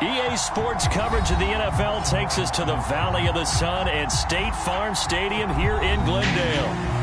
EA Sports coverage of the NFL takes us to the Valley of the Sun and State Farm Stadium here in Glendale.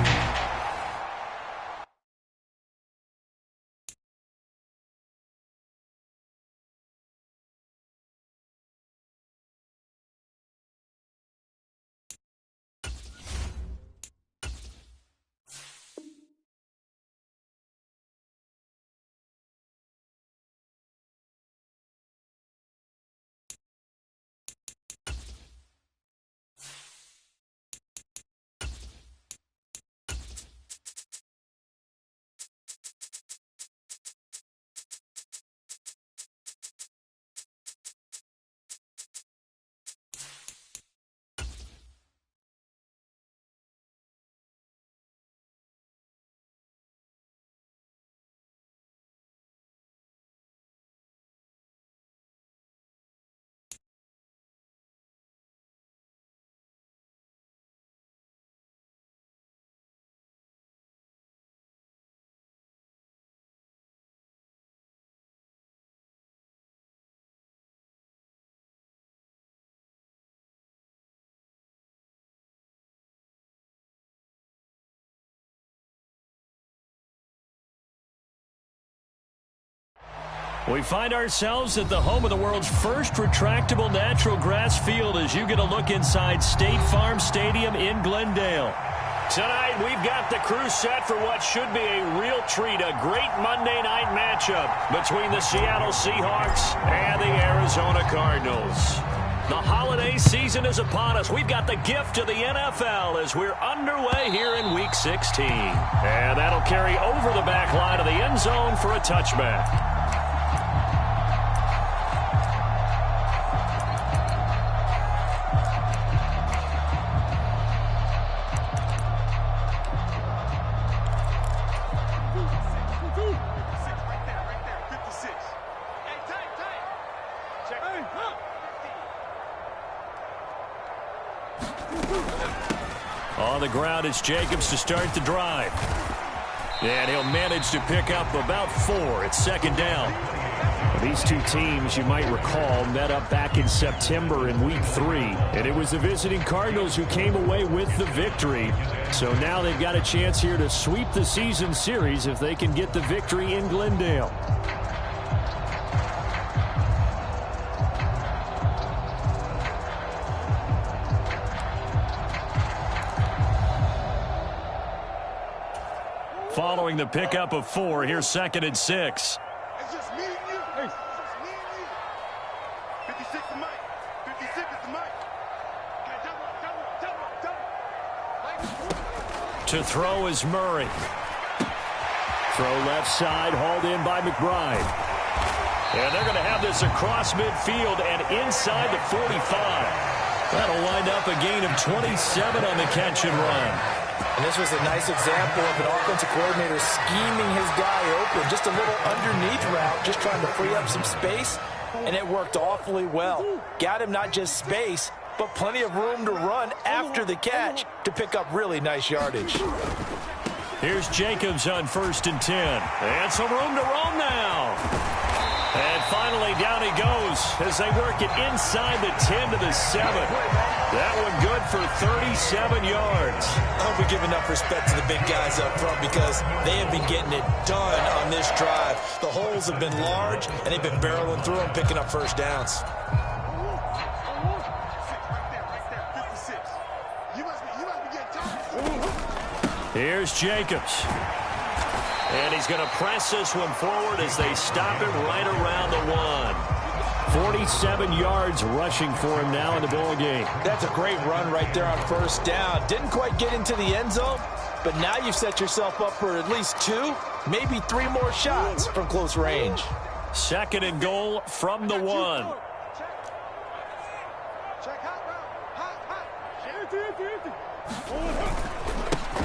We find ourselves at the home of the world's first retractable natural grass field as you get a look inside State Farm Stadium in Glendale. Tonight, we've got the crew set for what should be a real treat, a great Monday night matchup between the Seattle Seahawks and the Arizona Cardinals. The holiday season is upon us. We've got the gift of the NFL as we're underway here in Week 16. And that'll carry over the back line of the end zone for a touchback. On the ground, it's Jacobs to start the drive. And he'll manage to pick up about 4. It's second down. Well, these two teams, you might recall, met up back in September in Week 3. And it was the visiting Cardinals who came away with the victory. So now they've got a chance here to sweep the season series if they can get the victory in Glendale. Following the pickup of 4, here's second and 6. It's just me and you. It's just me and you. 56 is Mike. 56 is the Mike. To throw is Murray. Throw left side, hauled in by McBride. And they're going to have this across midfield and inside the 45. That'll wind up a gain of 27 on the catch and run. And this was a nice example of an offensive coordinator scheming his guy open. Just a little underneath route, just trying to free up some space, and it worked awfully well. Got him not just space, but plenty of room to run after the catch to pick up really nice yardage. Here's Jacobs on 1st and 10. And some room to roam now. And finally, down he goes as they work it inside the 10 to the 7. That one good for 37 yards. I hope we give enough respect to the big guys up front because they have been getting it done on this drive. The holes have been large, and they've been barreling through them, picking up first downs. Here's Jacobs. And he's going to press this one forward as they stop him right around the 1. 47 yards rushing for him now in the ball game. That's a great run right there on first down. Didn't quite get into the end zone, but now you've set yourself up for at least 2, maybe 3 more shots from close range. Second and goal from the 1.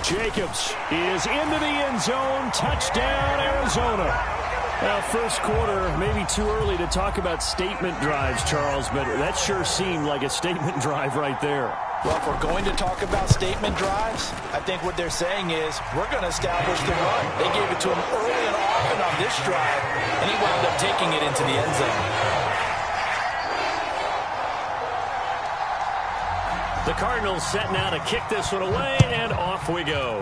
Jacobs is into the end zone. Touchdown, Arizona. Well, first quarter, maybe too early to talk about statement drives, Charles, but that sure seemed like a statement drive right there. Well, if we're going to talk about statement drives, I think what they're saying is we're going to establish the run. They gave it to him early and often on this drive, and he wound up taking it into the end zone. The Cardinals set now to kick this one away, and off we go.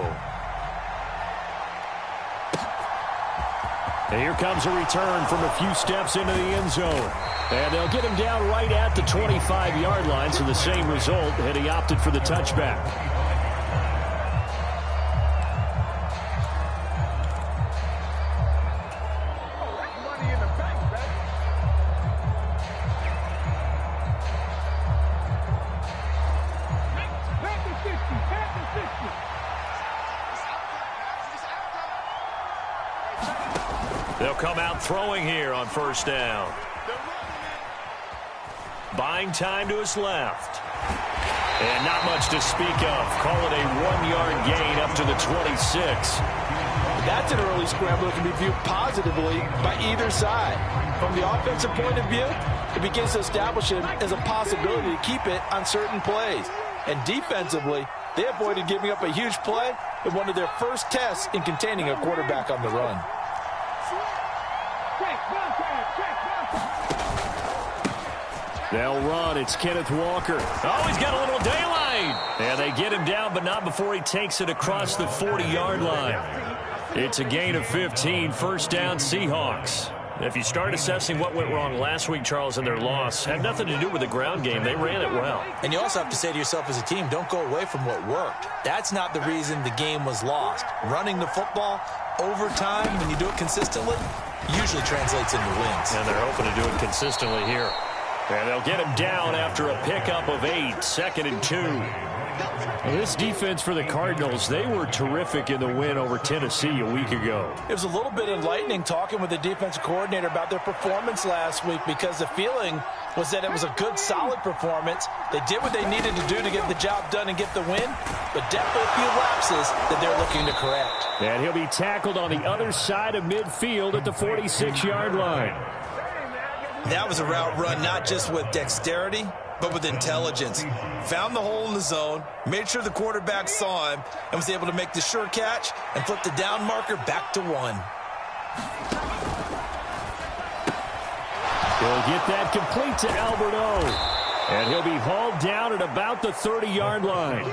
And here comes a return from a few steps into the end zone. And they'll get him down right at the 25-yard line, so the same result, and he opted for the touchback. They'll come out throwing here on first down. Buying time to his left. And not much to speak of. Call it a 1-yard gain up to the 26. That's an early scramble that can be viewed positively by either side. From the offensive point of view, it begins to establish him as a possibility to keep it on certain plays. And defensively, they avoided giving up a huge play in one of their first tests in containing a quarterback on the run. They'll run. It's Kenneth Walker. Oh, he's got a little daylight. And they get him down, but not before he takes it across the 40-yard line. It's a gain of 15, first down Seahawks. If you start assessing what went wrong last week, Charles, in their loss, had nothing to do with the ground game. They ran it well. And you also have to say to yourself as a team, don't go away from what worked. That's not the reason the game was lost. Running the football over time, when you do it consistently, usually translates into wins. And they're hoping to do it consistently here. And they'll get him down after a pickup of 8, second and 2. Well, this defense for the Cardinals, they were terrific in the win over Tennessee a week ago. It was a little bit enlightening talking with the defensive coordinator about their performance last week, because the feeling was that it was a good, solid performance. They did what they needed to do to get the job done and get the win, but definitely a few lapses that they're looking to correct. And he'll be tackled on the other side of midfield at the 46-yard line. That was a route run not just with dexterity, but with intelligence. Found the hole in the zone, made sure the quarterback saw him, and was able to make the sure catch and flip the down marker back to 1. He'll get that complete to Albert O. And he'll be hauled down at about the 30-yard line.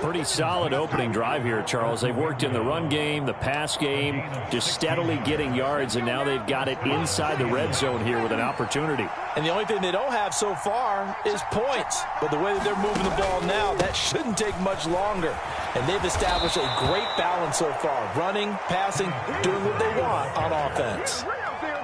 Pretty solid opening drive here, Charles. They've worked in the run game, the pass game, just steadily getting yards, and now they've got it inside the red zone here with an opportunity. And the only thing they don't have so far is points. But the way that they're moving the ball now, that shouldn't take much longer. And they've established a great balance so far. Running, passing, doing what they want on offense.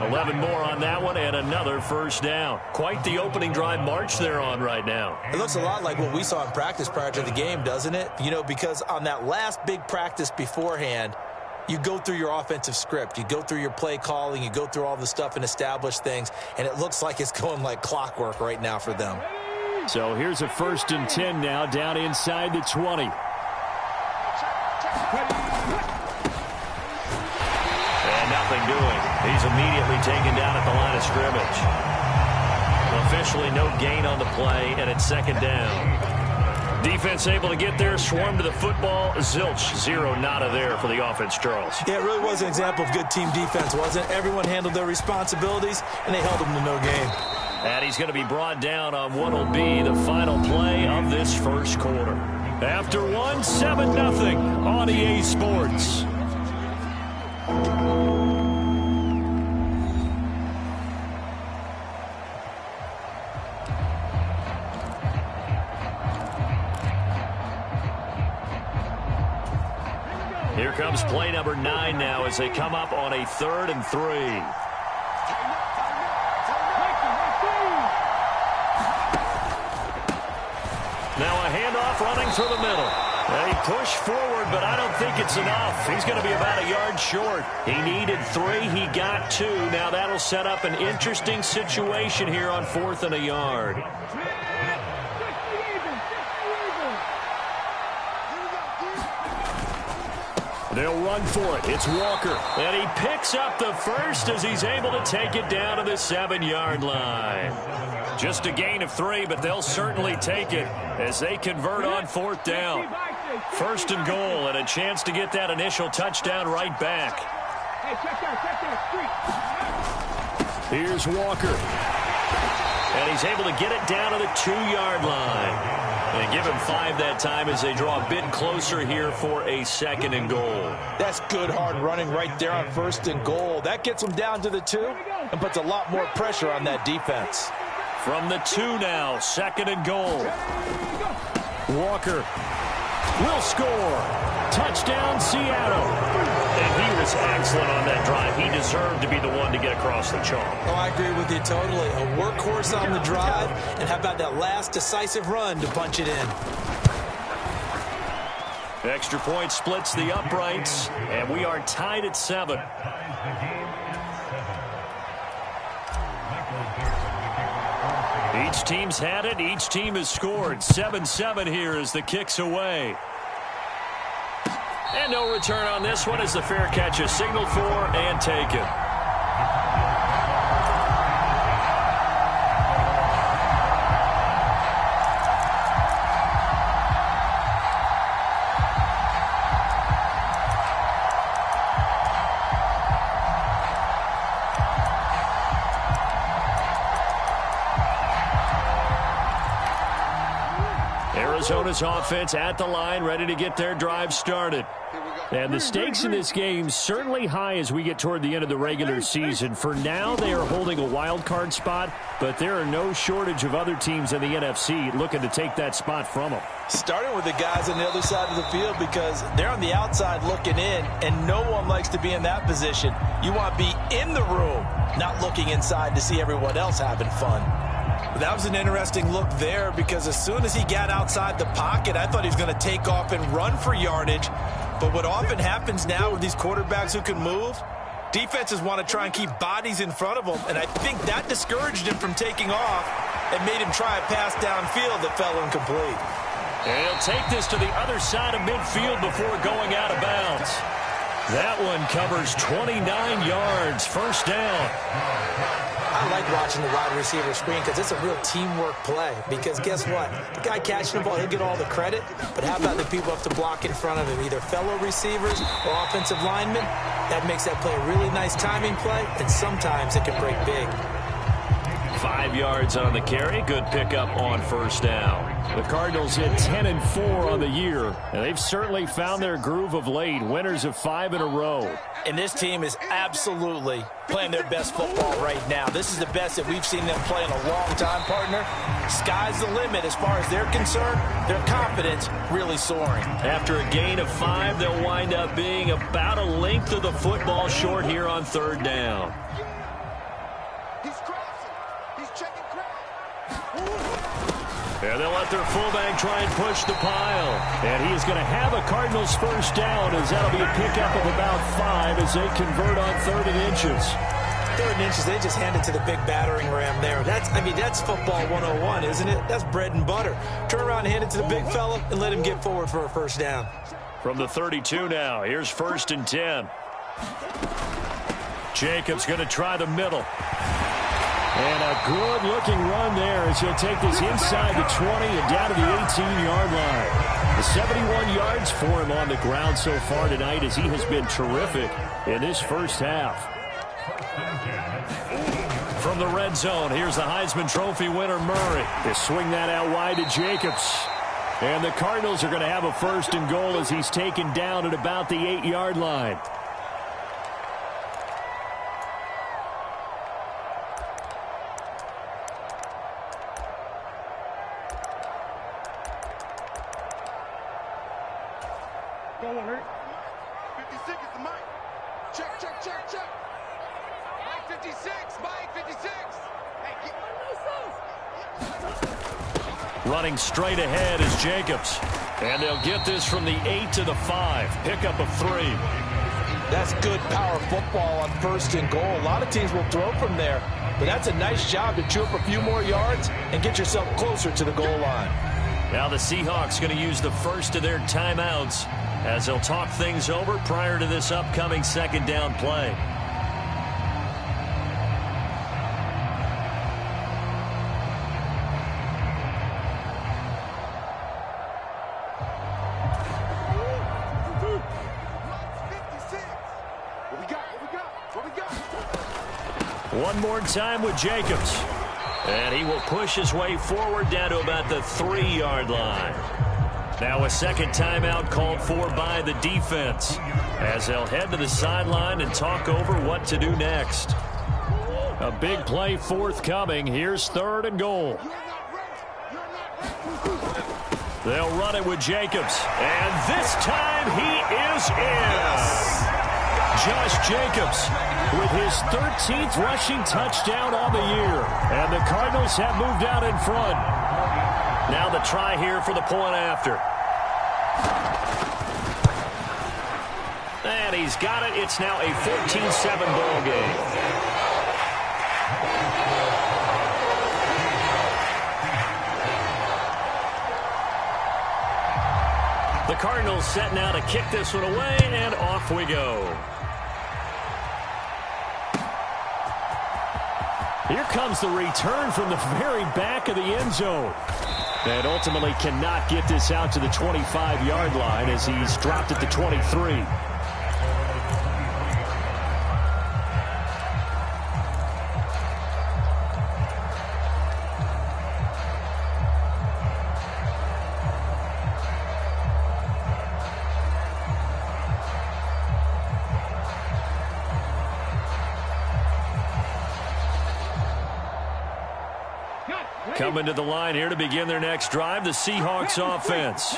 11 more on that one and another first down. Quite the opening drive march they're on right now. It looks a lot like what we saw in practice prior to the game, doesn't it? You know, because on that last big practice beforehand, you go through your offensive script. You go through your play calling. You go through all the stuff and establish things. And it looks like it's going like clockwork right now for them. So here's a 1st and 10 now down inside the 20. And nothing doing. He's immediately taken down at the line of scrimmage. Officially no gain on the play, and it's 2nd down. Defense able to get there, swarm to the football. Zilch, 0 nada there for the offense, Charles. Yeah, it really was an example of good team defense, wasn't it? Everyone handled their responsibilities, and they held them to no gain. And he's going to be brought down on what will be the final play of this first quarter. After 1, 7-0 on EA Sports. Here comes play number 9 now as they come up on a 3rd and 3. Now a handoff running through the middle. And he pushed forward, but I don't think it's enough. He's going to be about a yard short. He needed 3. He got 2. Now that'll set up an interesting situation here on 4th and a yard. They'll run for it. It's Walker. And he picks up the first as he's able to take it down to the 7-yard line. Just a gain of 3, but they'll certainly take it as they convert on 4th down. 1st and goal and a chance to get that initial touchdown right back. Here's Walker. And he's able to get it down to the 2-yard line. And give him 5 that time as they draw a bit closer here for a 2nd and goal. That's good hard running right there on 1st and goal. That gets them down to the 2 and puts a lot more pressure on that defense. From the 2 now, 2nd and goal. Walker will score. Touchdown, Seattle. And he was excellent on that drive. He deserved to be the one to get across the chalk. Oh, I agree with you totally. A workhorse on the drive, and how about that last decisive run to punch it in? Extra point splits the uprights, and we are tied at 7. Each team's had it. Each team has scored. 7-7 here as the kick's away. And no return on this one as the fair catch is signaled for and taken. Arizona's offense at the line, ready to get their drive started. And the stakes in this game certainly high as we get toward the end of the regular season. For now, they are holding a wild card spot, but there are no shortage of other teams in the NFC looking to take that spot from them. Starting with the guys on the other side of the field because they're on the outside looking in, and no one likes to be in that position. You want to be in the room, not looking inside to see everyone else having fun. That was an interesting look there because as soon as he got outside the pocket, I thought he was going to take off and run for yardage. But what often happens now with these quarterbacks who can move, defenses want to try and keep bodies in front of them, and I think that discouraged him from taking off and made him try a pass downfield that fell incomplete. And he'll take this to the other side of midfield before going out of bounds. That one covers 29 yards, 1st down. I like watching the wide receiver screen because it's a real teamwork play. Because guess what? The guy catching the ball, he'll get all the credit. But how about the people who have to block in front of him, either fellow receivers or offensive linemen? That makes that play a really nice timing play, and sometimes it can break big. 5 yards on the carry. Good pickup on 1st down. The Cardinals hit 10-4 on the year, and they've certainly found their groove of late. Winners of 5 in a row. And this team is absolutely playing their best football right now. This is the best that we've seen them play in a long time, partner. Sky's the limit as far as they're concerned. Their confidence really soaring. After a gain of 5, they'll wind up being about a length of the football short here on 3rd down. And they'll let their fullback try and push the pile. And he is going to have a Cardinals 1st down as that'll be a pickup of about 5 as they convert on 3rd and inches. 3rd and inches, they just hand it to the big battering ram there. That's football 101, isn't it? That's bread and butter. Turn around and hand it to the big fella and let him get forward for a 1st down. From the 32 now, here's 1st and 10. Jacobs going to try the middle. And a good-looking run there as he'll take this inside the 20 and down to the 18-yard line. The 71 yards for him on the ground so far tonight as he has been terrific in this 1st half. From the red zone, here's the Heisman Trophy winner, Murray. They swing that out wide to Jacobs. And the Cardinals are going to have a 1st and goal as he's taken down at about the 8-yard line. Go alert. 56 is the mic. Check, check, check, check. Mike 56, Mike 56. Hey, Running straight ahead is Jacobs. And they'll get this from the 8 to the 5. Pickup of 3. That's good power football on 1st and goal. A lot of teams will throw from there, but that's a nice job to chew up a few more yards and get yourself closer to the goal line. Now the Seahawks going to use the first of their timeouts as they'll talk things over prior to this upcoming 2nd down play. One more time with Jacobs. And he will push his way forward down to about the 3-yard line. Now a second timeout called for by the defense as they'll head to the sideline and talk over what to do next. A big play forthcoming. Here's 3rd and goal. They'll run it with Jacobs. And this time he is in. Josh Jacobs with his 13th rushing touchdown on the year. And the Cardinals have moved out in front. Now the try here for the point after. And he's got it. It's now a 14-7 ball game. The Cardinals set now to kick this one away, and off we go. Here comes the return from the very back of the end zone. And ultimately cannot get this out to the 25-yard line as he's dropped at the 23. Coming to the line here to begin their next drive, the Seahawks offense.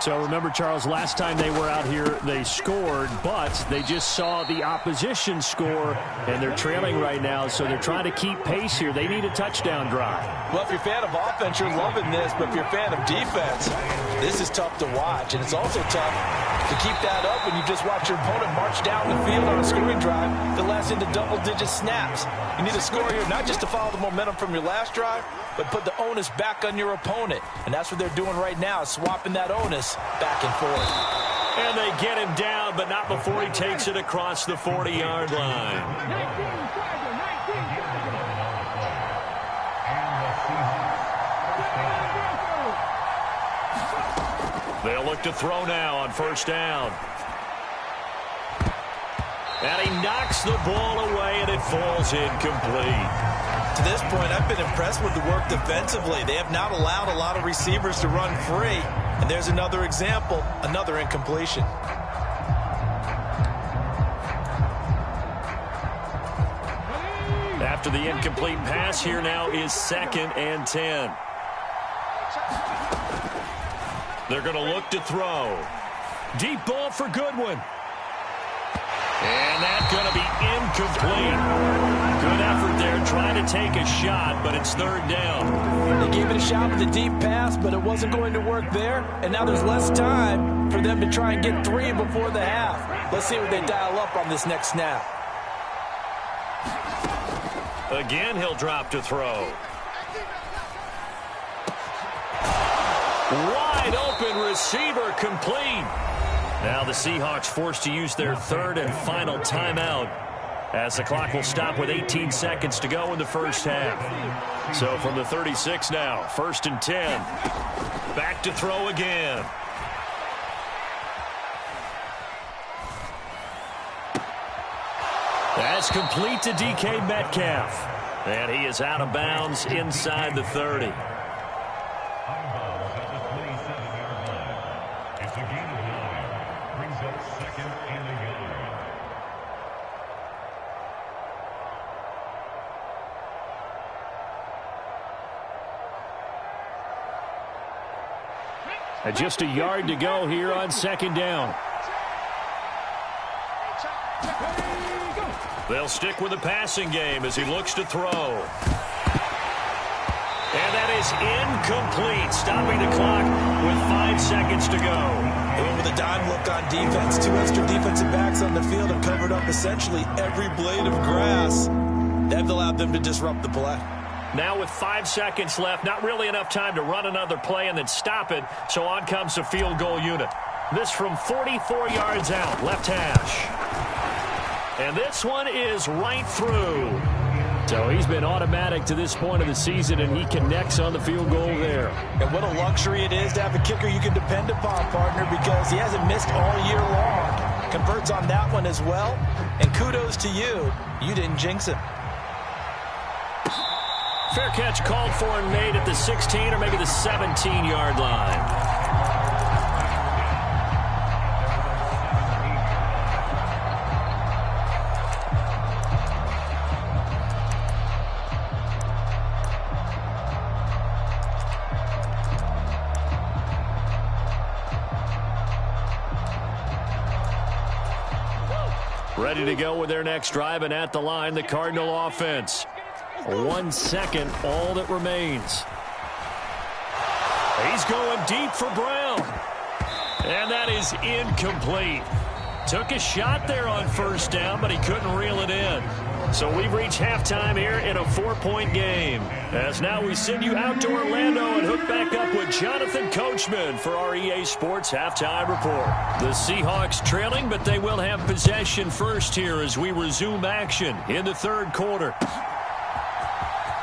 So remember, Charles, last time they were out here, they scored, but they just saw the opposition score, and they're trailing right now, so they're trying to keep pace here. They need a touchdown drive. Well, if you're a fan of offense, you're loving this, but if you're a fan of defense, this is tough to watch, and it's also tough to keep that up when you just watch your opponent march down the field on a scoring drive that lasts into double-digit snaps. You need a score here, not just to follow the momentum from your last drive, but put the onus back on your opponent. And that's what they're doing right now, swapping that onus back and forth. And they get him down, but not before he takes it across the 40-yard line. They'll look to throw now on 1st down. And he knocks the ball away, and it falls incomplete. To this point, I've been impressed with the work defensively. They have not allowed a lot of receivers to run free. And there's another example, another incompletion. After the incomplete pass, here now is 2nd and 10. They're going to look to throw. Deep ball for Goodwin. And that's going to be incomplete. Good effort there trying to take a shot, but it's 3rd down. They gave it a shot with a deep pass, but it wasn't going to work there. And now there's less time for them to try and get 3 before the half. Let's see what they dial up on this next snap. Again, he'll drop to throw. Wide open receiver complete. Now the Seahawks forced to use their 3rd and final timeout as the clock will stop with 18 seconds to go in the first half. So from the 36 now, 1st and 10. Back to throw again. That's complete to DK Metcalf. And he is out of bounds inside the 30. And just a yard to go here on 2nd down. They'll stick with the passing game as he looks to throw. And that is incomplete, stopping the clock with 5 seconds to go. They went with a dime look on defense. 2 extra defensive backs on the field and covered up essentially every blade of grass. That allowed them to disrupt the play. Now with 5 seconds left, not really enough time to run another play and then stop it, so on comes the field goal unit. This from 44 yards out, left hash. And this one is right through. So he's been automatic to this point of the season, and he connects on the field goal there. And what a luxury it is to have a kicker you can depend upon, partner, because he hasn't missed all year long. Converts on that one as well. And kudos to you. You didn't jinx him. Fair catch called for and made at the 16 or maybe the 17-yard line. Ready to go with their next drive, and at the line, the Cardinal offense. 1 second, all that remains. He's going deep for Brown. And that is incomplete. Took a shot there on first down, but he couldn't reel it in. So we've reached halftime here in a 4-point game. As now we send you out to Orlando and hook back up with Jonathan Coachman for our EA Sports Halftime Report. The Seahawks trailing, but they will have possession first here as we resume action in the third quarter.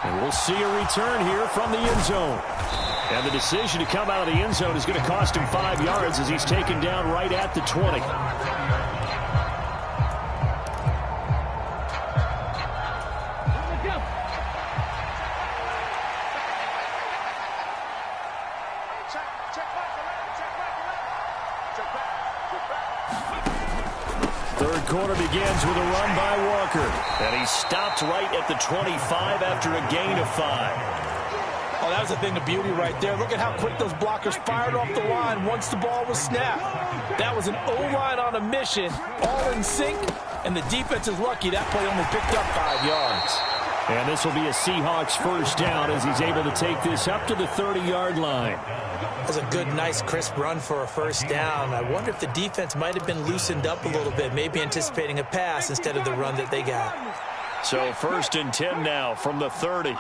And we'll see a return here from the end zone. And the decision to come out of the end zone is going to cost him 5 yards as he's taken down right at the 20. Third quarter begins with a run by Walker. And he stopped right at the 25 after a gain of 5. Oh, that was a thing of beauty right there. Look at how quick those blockers fired off the line once the ball was snapped. That was an O-line on a mission, all in sync, and the defense is lucky that play only picked up 5 yards. And this will be a Seahawks first down as he's able to take this up to the 30-yard line. That was a good, nice, crisp run for a first down. I wonder if the defense might have been loosened up a little bit, maybe anticipating a pass instead of the run that they got. So 1st and 10 now from the 30.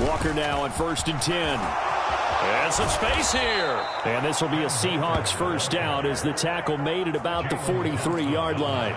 Walker now on 1st and 10. And some space here. And this will be a Seahawks first down as the tackle made at about the 43-yard line.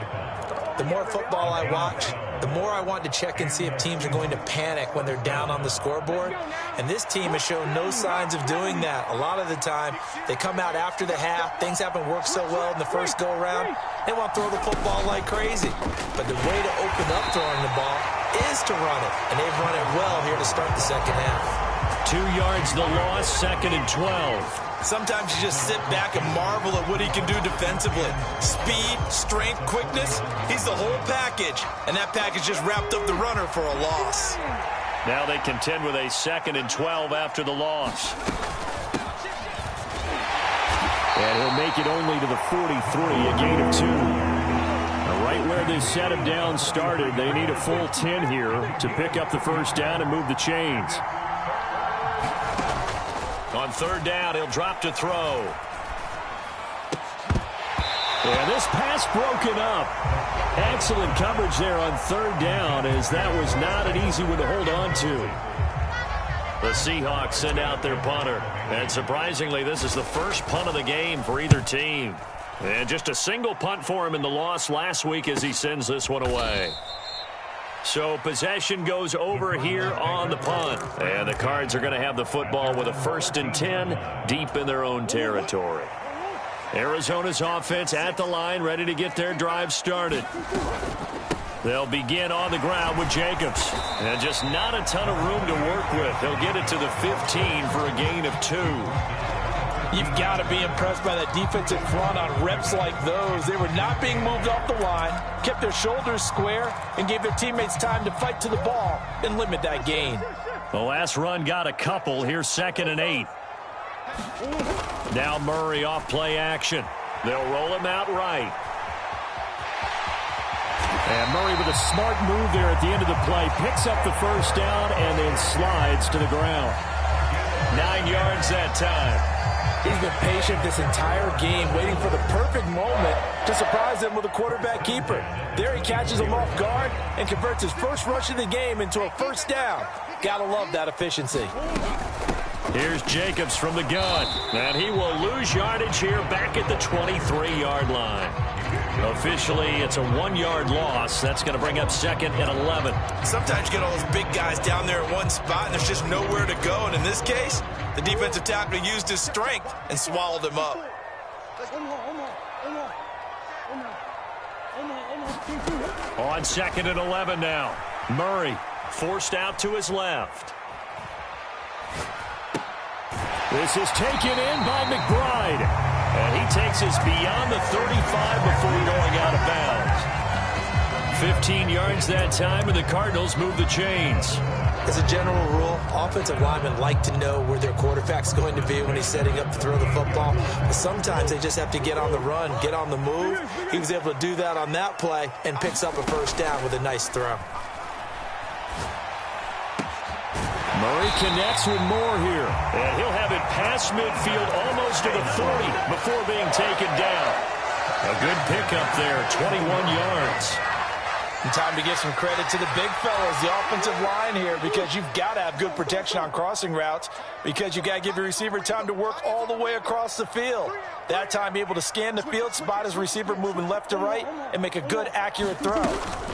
The more football I watch, the more I want to check and see if teams are going to panic when they're down on the scoreboard. And this team has shown no signs of doing that. A lot of the time, they come out after the half. Things haven't worked so well in the first go-around. They want to throw the football like crazy. But the way to open up throwing the ball is to run it. And they've run it well here to start the second half. 2 yards the loss, 2nd and 12. Sometimes you just sit back and marvel at what he can do defensively. Speed, strength, quickness, he's the whole package. And that package just wrapped up the runner for a loss. Now they contend with a 2nd and 12 after the loss. And he'll make it only to the 43, a gain of 2. Now right where this set him down started, they need a full 10 here to pick up the first down and move the chains. On 3rd down, he'll drop to throw. And this pass broken up. Excellent coverage there on 3rd down, as that was not an easy one to hold on to. The Seahawks send out their punter. And surprisingly, this is the first punt of the game for either team. And just a single punt for him in the loss last week as he sends this one away. So possession goes over here on the punt. And the Cards are going to have the football with a 1st and 10 deep in their own territory. Arizona's offense at the line, ready to get their drive started. They'll begin on the ground with Jacobs. And just not a ton of room to work with. He'll get it to the 15 for a gain of 2. You've got to be impressed by that defensive front on reps like those. They were not being moved off the line, kept their shoulders square, and gave their teammates time to fight to the ball and limit that gain. The last run got a couple. Here's 2nd and 8. Now Murray off play action. They'll roll him out right. And Murray with a smart move there at the end of the play. Picks up the first down and then slides to the ground. 9 yards that time. He's been patient this entire game, waiting for the perfect moment to surprise them with a quarterback keeper. There he catches him off guard and converts his first rush of the game into a first down. Gotta love that efficiency. Here's Jacobs from the gun. And he will lose yardage here back at the 23-yard line. Officially, it's a 1-yard loss. That's going to bring up 2nd and 11. Sometimes you get all those big guys down there in one spot, and there's just nowhere to go. And in this case, the defensive tackle used his strength and swallowed him up. On 2nd and 11 now. Murray forced out to his left. This is taken in by McBride. And he takes us beyond the 35 before going out of bounds. 15 yards that time, and the Cardinals move the chains. As a general rule, offensive linemen like to know where their quarterback's going to be when he's setting up to throw the football. But sometimes they just have to get on the run, get on the move. He was able to do that on that play and picks up a first down with a nice throw. Murray connects with Moore here. And he'll have it past midfield almost to the 40 before being taken down. A good pickup there, 21 yards. And time to give some credit to the big fellas, the offensive line here, because you've got to have good protection on crossing routes, because you've got to give your receiver time to work all the way across the field. That time, be able to scan the field, spot his receiver moving left to right, and make a good, accurate throw.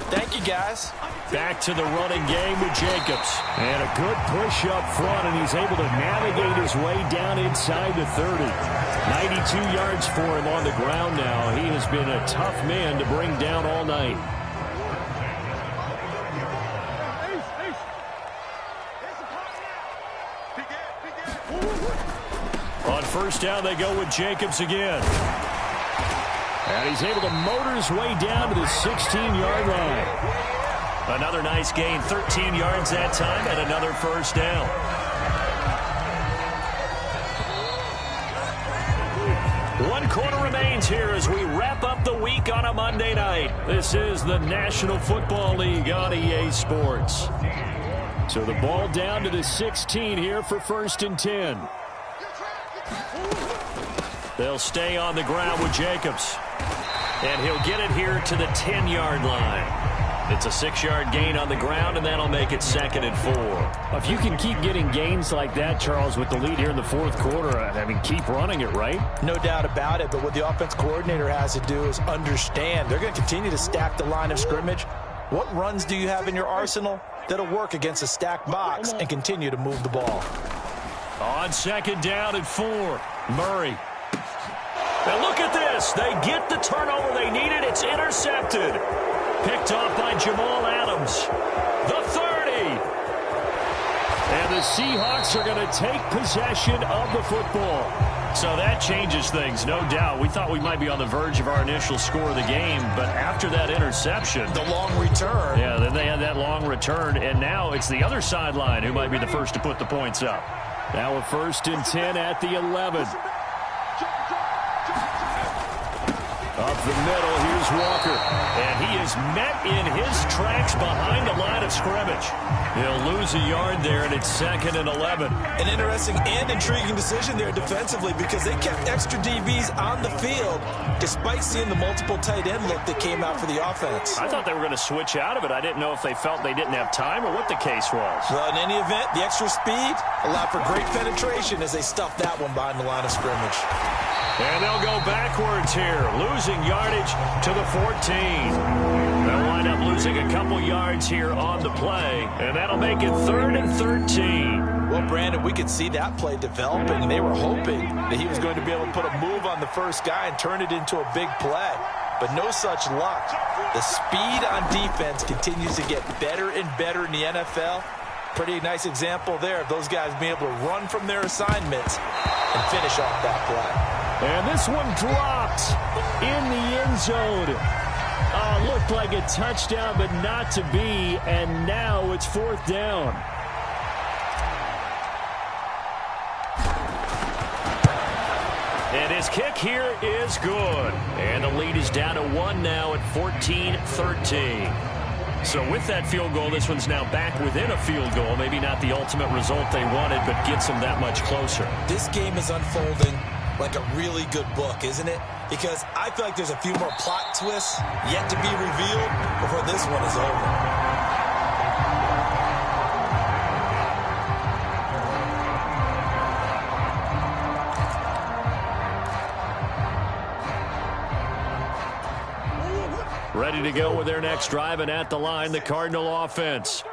Thank you, guys. Back to the running game with Jacobs. And a good push up front, and he's able to navigate his way down inside the 30. 92 yards for him on the ground now. He has been a tough man to bring down all night. On first down, they go with Jacobs again. And he's able to motor his way down to the 16-yard line. Another nice gain, 13 yards that time, and another first down. One quarter remains here as we wrap up the week on a Monday night. This is the National Football League on EA Sports. So the ball down to the 16 here for 1st and 10. They'll stay on the ground with Jacobs. And he'll get it here to the 10-yard line. It's a 6-yard gain on the ground, and that'll make it 2nd and 4. If you can keep getting gains like that, Charles, with the lead here in the 4th quarter, I mean, keep running it, right? No doubt about it, but what the offense coordinator has to do is understand they're going to continue to stack the line of scrimmage. What runs do you have in your arsenal that'll work against a stacked box and continue to move the ball? On 2nd down and 4, Murray. Now look at this. They get the turnover they needed. It's intercepted. Picked off by Jamal Adams. The 30. And the Seahawks are going to take possession of the football. So that changes things, no doubt. We thought we might be on the verge of our initial score of the game, but after that interception. The long return. Yeah, then they had that long return, and now it's the other sideline who might be the first to put the points up. Now a 1st and 10 at the 11. Up the middle, here's Walker. And he is met in his tracks behind the line of scrimmage. He'll lose a yard there, and it's 2nd and 11. An interesting and intriguing decision there defensively, because they kept extra DBs on the field despite seeing the multiple tight end look that came out for the offense. I thought they were going to switch out of it. I didn't know if they felt they didn't have time or what the case was. Well, in any event, the extra speed allowed for great penetration as they stuffed that one behind the line of scrimmage. And they'll go backwards here, losing yardage to the 14. They'll wind up losing a couple yards here on the play, and that'll make it 3rd and 13. Well, Brandon, we could see that play developing. They were hoping that he was going to be able to put a move on the first guy and turn it into a big play, but no such luck. The speed on defense continues to get better and better in the NFL. Pretty nice example there of those guys being able to run from their assignments and finish off that play. And this one dropped in the end zone. Looked like a touchdown, but not to be. And now it's 4th down. And his kick here is good. And the lead is down to 1 now at 14-13. So with that field goal, this one's now back within a field goal. Maybe not the ultimate result they wanted, but gets them that much closer. This game is unfolding like a really good book, isn't it? Because I feel like there's a few more plot twists yet to be revealed before this one is over. Ready to go with their next drive, and at the line, the Cardinal offense.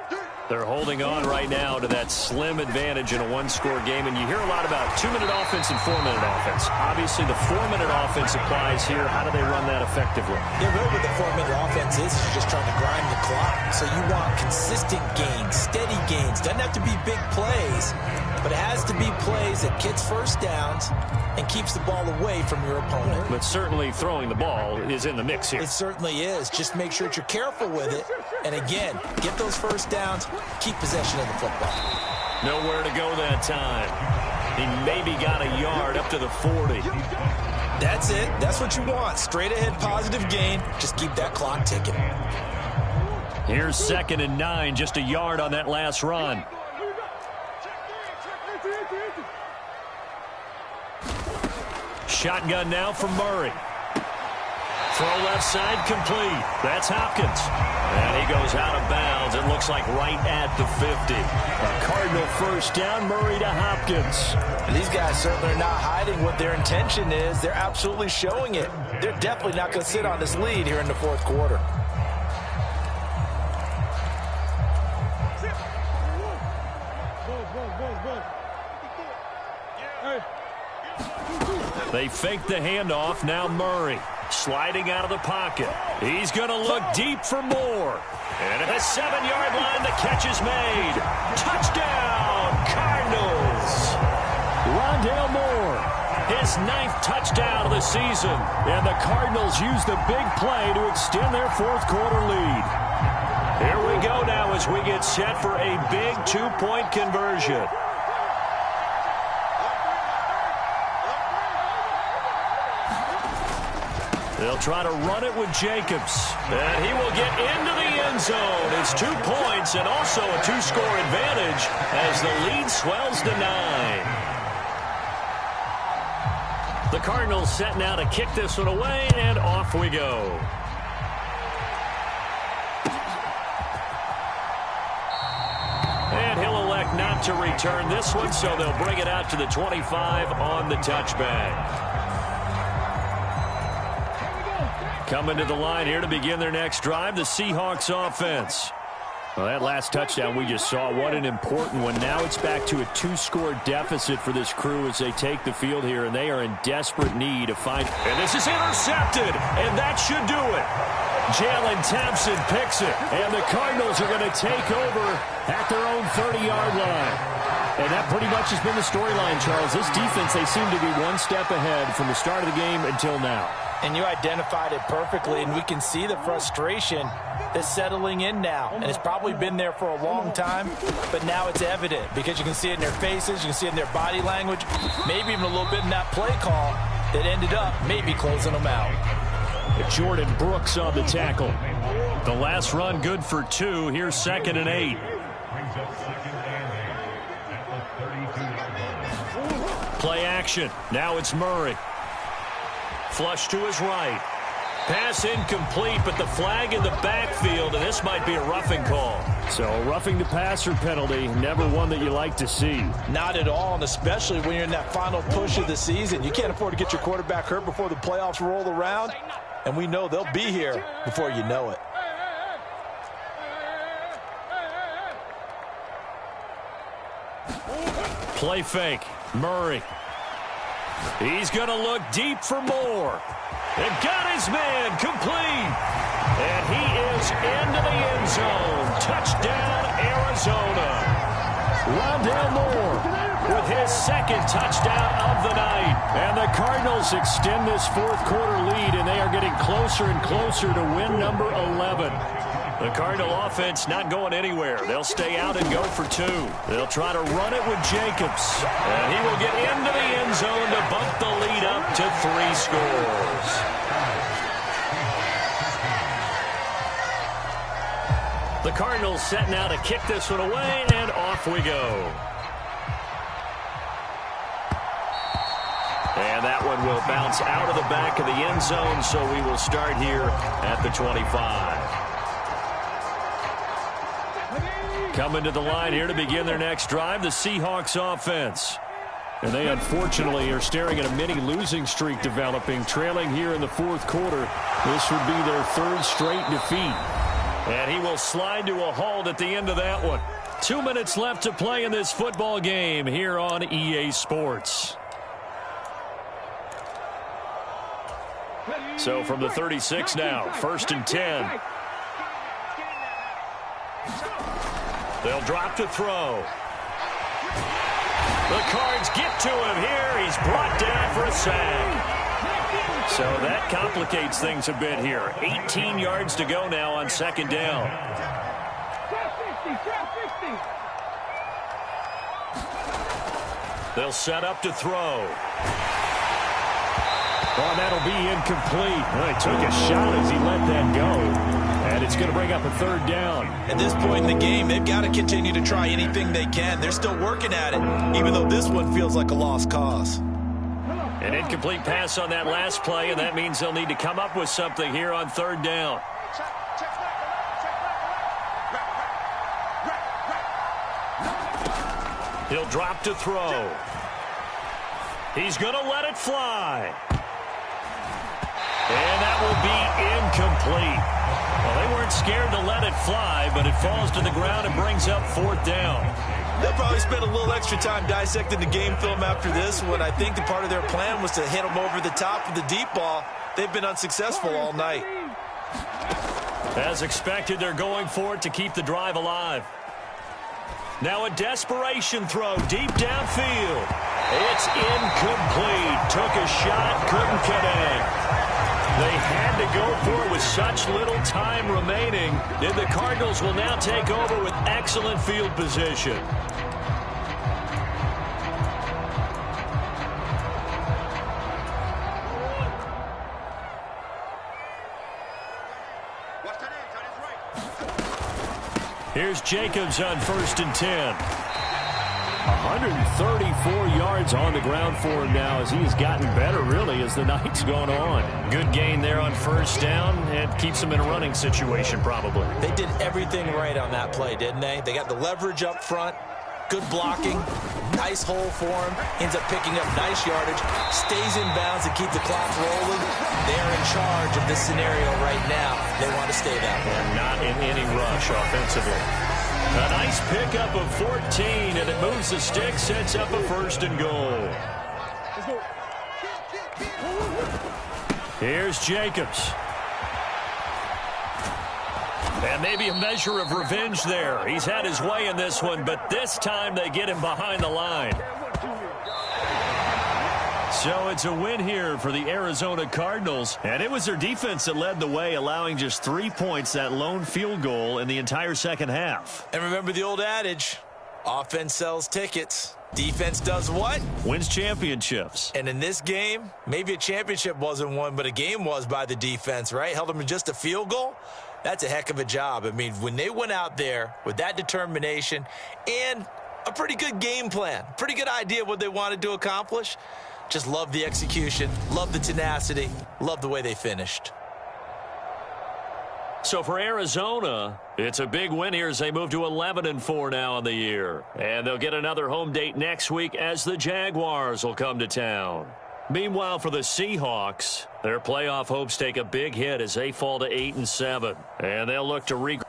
They're holding on right now to that slim advantage in a one-score game, and you hear a lot about 2-minute offense and 4-minute offense. Obviously, the 4-minute offense applies here. How do they run that effectively? Yeah, really what the 4-minute offense is just trying to grind the clock. So you want consistent gains, steady gains. Doesn't have to be big plays, but it has to be plays that gets first downs and keeps the ball away from your opponent. But certainly throwing the ball is in the mix here. It certainly is. Just make sure that you're careful with it. And again, get those first downs, keep possession of the football. Nowhere to go that time. He maybe got a yard up to the 40. That's it. That's what you want. Straight ahead positive gain. Just keep that clock ticking. Here's 2nd and 9, just a yard on that last run. Shotgun now from Murray. Throw left side complete. That's Hopkins. And he goes out of bounds. It looks like right at the 50. A Cardinal first down, Murray to Hopkins. These guys certainly are not hiding what their intention is. They're absolutely showing it. They're definitely not going to sit on this lead here in the fourth quarter. They fake the handoff. Now Murray sliding out of the pocket. He's going to look deep for more. And at the 7-yard line, the catch is made. Touchdown, Cardinals. Rondale Moore. His 9th touchdown of the season. And the Cardinals use the big play to extend their fourth quarter lead. Here we go now as we get set for a big 2-point conversion. They'll try to run it with Jacobs. And he will get into the end zone. It's 2 points and also a 2-score advantage as the lead swells to 9. The Cardinals set now to kick this one away, and off we go. And he'll elect not to return this one, so they'll bring it out to the 25 on the touchback. Coming to the line here to begin their next drive, the Seahawks offense. Well, that last touchdown we just saw, what an important one. Now it's back to a 2-score deficit for this crew as they take the field here, and they are in desperate need of find. And this is intercepted, and that should do it. Jalen Thompson picks it, and the Cardinals are going to take over at their own 30-yard line. And that pretty much has been the storyline, Charles. This defense, they seem to be one step ahead from the start of the game until now. And you identified it perfectly, and we can see the frustration that's settling in now. And it's probably been there for a long time, but now it's evident because you can see it in their faces, you can see it in their body language, maybe even a little bit in that play call that ended up maybe closing them out. Jordan Brooks on the tackle. The last run good for 2. Here's 2nd and 8. Play action. Now it's Murray. Flush to his right. Pass incomplete, but the flag in the backfield, and this might be a roughing call. So a roughing the passer penalty, never one that you like to see. Not at all, and especially when you're in that final push of the season. You can't afford to get your quarterback hurt before the playoffs roll around, and we know they'll be here before you know it. Play fake. Murray. He's going to look deep for more. And got his man complete. And he is into the end zone. Touchdown, Arizona. Rondale Moore with his 2nd touchdown of the night. And the Cardinals extend this fourth quarter lead, and they are getting closer and closer to win number 11. The Cardinal offense not going anywhere. They'll stay out and go for 2. They'll try to run it with Jacobs. And he will get into the end zone to bump the lead up to 3 scores. The Cardinals set now to kick this one away, and off we go. And that one will bounce out of the back of the end zone, so we will start here at the 25. Coming to the line here to begin their next drive, the Seahawks offense. And they unfortunately are staring at a mini losing streak developing, trailing here in the fourth quarter. This would be their 3rd straight defeat. And he will slide to a halt at the end of that one. 2 minutes left to play in this football game here on EA Sports. So from the 36 now, 1st and 10. They'll drop to throw. The Cards get to him here. He's brought down for a sack. So that complicates things a bit here. 18 yards to go now on 2nd down. They'll set up to throw. Oh, that'll be incomplete. Well, he took a shot as he let that go. And it's going to bring up a 3rd down. At this point in the game, they've got to continue to try anything they can. They're still working at it, even though this one feels like a lost cause. An incomplete pass on that last play, and that means they'll need to come up with something here on 3rd down. He'll drop to throw. He's going to let it fly. And that will be incomplete. Well, they weren't scared to let it fly, but it falls to the ground and brings up 4th down. They'll probably spend a little extra time dissecting the game film after this one. I think the part of their plan was to hit them over the top of the deep ball. They've been unsuccessful all night. As expected, they're going for it to keep the drive alive. Now a desperation throw deep downfield. It's incomplete. Took a shot, couldn't connect. They had to go for it with such little time remaining. And the Cardinals will now take over with excellent field position. Here's Jacobs on 1st and 10. 134 yards on the ground for him now as he's gotten better, really, as the night's gone on. Good gain there on 1st down. It keeps him in a running situation, probably. They did everything right on that play, didn't they? They got the leverage up front, good blocking, nice hole for him, ends up picking up nice yardage, stays in bounds to keep the clock rolling. They're in charge of this scenario right now. They want to stay that way. And not in any rush offensively. A nice pickup of 14, and it moves the stick, sets up a 1st and goal. Here's Jacobs. And maybe a measure of revenge there. He's had his way in this one, but this time they get him behind the line. So it's a win here for the Arizona Cardinals. And it was their defense that led the way, allowing just 3 points, that lone field goal in the entire 2nd half. And remember the old adage, offense sells tickets. Defense does what? Wins championships. And in this game, maybe a championship wasn't won, but a game was by the defense, right? Held them to just a field goal. That's a heck of a job. I mean, when they went out there with that determination and a pretty good game plan, pretty good idea of what they wanted to accomplish, just love the execution, love the tenacity, love the way they finished. So for Arizona, it's a big win here as they move to 11-4 now in the year. And they'll get another home date next week as the Jaguars will come to town. Meanwhile, for the Seahawks, their playoff hopes take a big hit as they fall to 8-7. And they'll look to regroup.